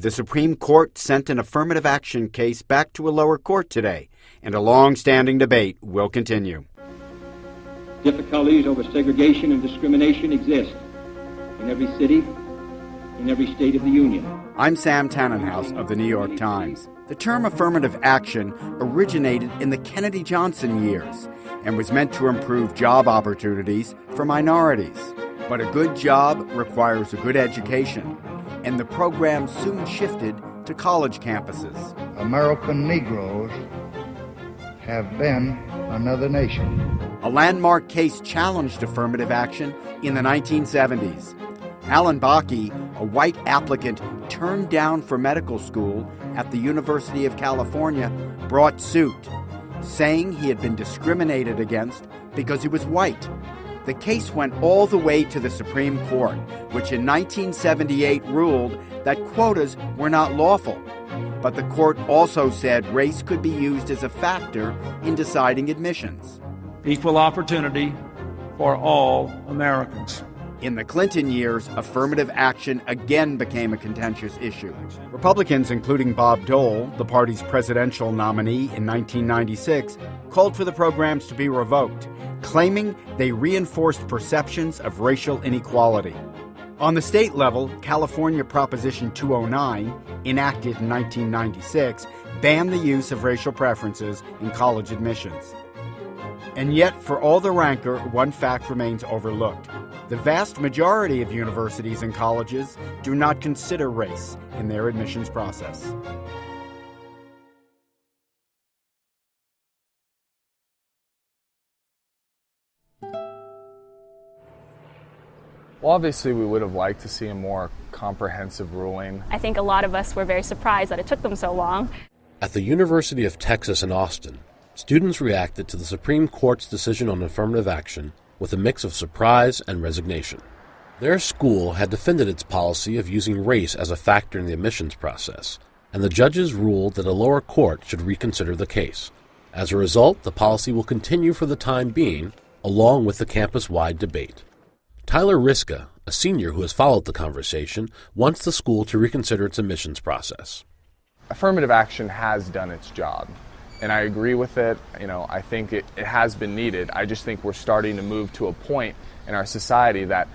The Supreme Court sent an affirmative action case back to a lower court today, and a long-standing debate will continue. Difficulties over segregation and discrimination exist in every city, in every state of the Union. I'm Sam Tannenhouse of the New York Times. The term affirmative action originated in the Kennedy-Johnson years and was meant to improve job opportunities for minorities. But a good job requires a good education, and the program soon shifted to college campuses. American Negroes have been another nation. A landmark case challenged affirmative action in the 1970s. Alan Bakke, a white applicant turned down for medical school at the University of California, brought suit, saying he had been discriminated against because he was white. The case went all the way to the Supreme Court, which in 1978 ruled that quotas were not lawful. But the court also said race could be used as a factor in deciding admissions. Equal opportunity for all Americans. In the Clinton years, affirmative action again became a contentious issue. Republicans, including Bob Dole, the party's presidential nominee in 1996, called for the programs to be revoked, claiming they reinforced perceptions of racial inequality. On the state level, California Proposition 209, enacted in 1996, banned the use of racial preferences in college admissions. And yet, for all the rancor, one fact remains overlooked. The vast majority of universities and colleges do not consider race in their admissions process. Well, obviously, we would have liked to see a more comprehensive ruling. I think a lot of us were very surprised that it took them so long. At the University of Texas in Austin, students reacted to the Supreme Court's decision on affirmative action with a mix of surprise and resignation. Their school had defended its policy of using race as a factor in the admissions process, and the judges ruled that a lower court should reconsider the case. As a result, the policy will continue for the time being, along with the campus-wide debate. Tyler Riska, a senior who has followed the conversation, wants the school to reconsider its admissions process. Affirmative action has done its job, and I agree with it. I think it has been needed. I just think we're starting to move to a point in our society that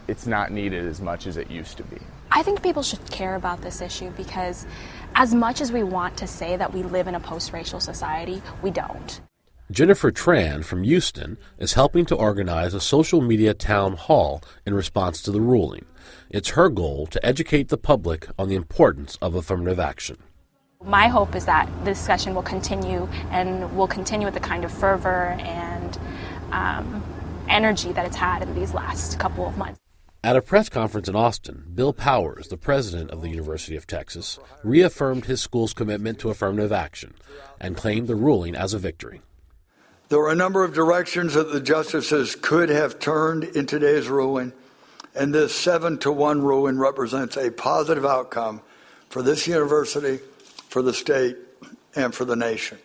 it's not needed as much as it used to be. I think people should care about this issue because as much as we want to say that we live in a post-racial society, we don't. Jennifer Tran from Houston is helping to organize a social media town hall in response to the ruling. It's her goal to educate the public on the importance of affirmative action. My hope is that the discussion will continue and will continue with the kind of fervor and energy that it's had in these last couple of months. At a press conference in Austin, Bill Powers, the president of the University of Texas, reaffirmed his school's commitment to affirmative action and claimed the ruling as a victory. There were a number of directions that the justices could have turned in today's ruling, and this 7-1 ruling represents a positive outcome for this university, for the state, and for the nation.